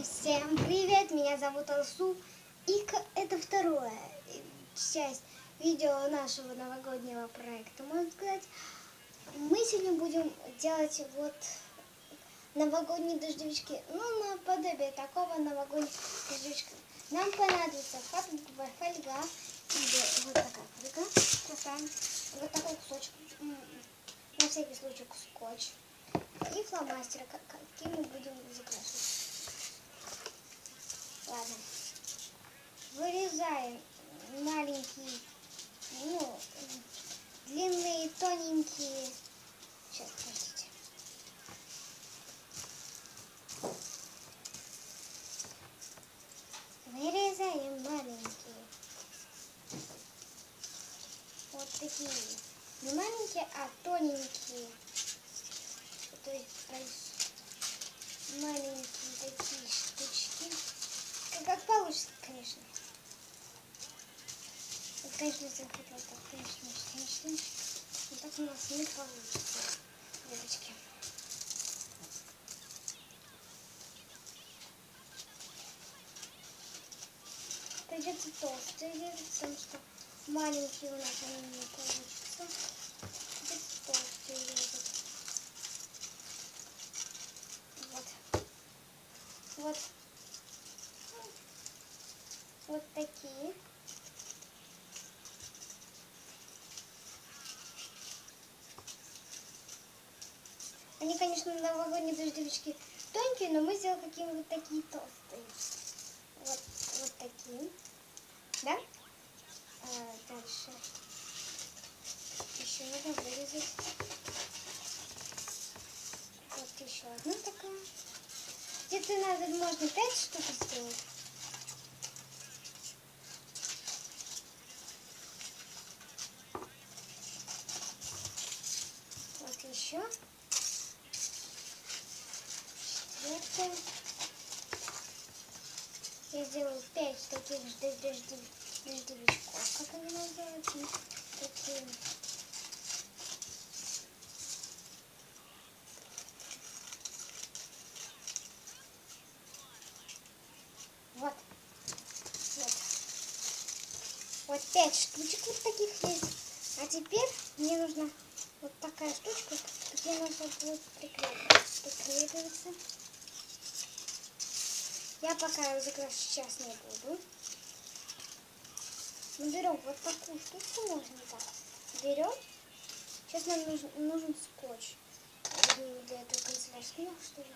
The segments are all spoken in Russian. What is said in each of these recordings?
Всем привет, меня зовут Алсу, и это вторая часть видео нашего новогоднего проекта, можно сказать. Мы сегодня будем делать вот новогодние дождевички, ну наподобие такого новогоднего дождевичка. Нам понадобится фольга, вот такая фольга, вот такой кусочек, на всякий случай скотч и фломастер, каким мы будем закрашивать. Ладно, вырезаем маленькие, длинные, тоненькие. Сейчас, подождите. Вырезаем маленькие. Вот такие. Не маленькие, а тоненькие. То есть маленькие такие штучки. Как получится, конечно. Конечно, если я хотела так, конечно. Но так у нас не получится, девочки. Придется толстые резать, потому что маленькие у нас они не получится. Придется толстые резать. Вот такие. Они, конечно, новогодние дождевички тонкие, но мы сделали какие-нибудь такие толстые. Вот такие. Да? Дальше. Еще нужно вырезать. Вот еще одна такая. Где-то надо, можно 5 штук сделать. Вот еще. Четвертая. Я сделаю 5 таких дождевичков, как они называются. Такие. Вот 5 штучек вот таких есть. А теперь мне нужна вот такая штучка, где нужно будет прикрепливаться. Я пока закрашу сейчас не буду. Мы берем вот такую штучку, можно так. Берем. Сейчас нам нужен скотч. Для этого канцелярского, что ли?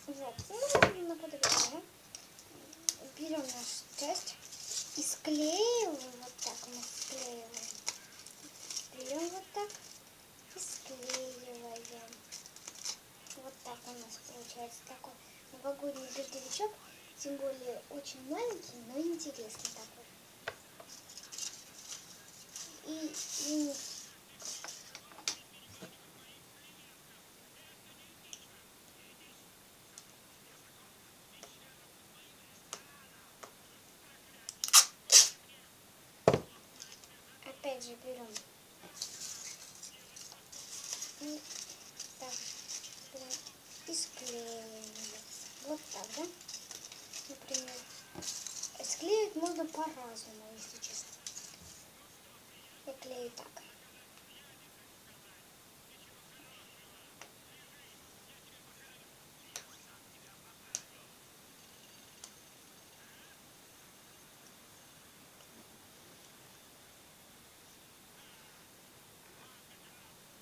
Вот, ну, наподобие. Берем нашу часть и склеиваем, вот так мы склеиваем. Берем вот так и склеиваем. Вот так у нас получается такой новогодний дождевичок, тем более очень маленький, но интересный такой. И опять же берем и так и склеиваем. Вот так, да? Например, склеить можно по-разному, если честно. Я клею так.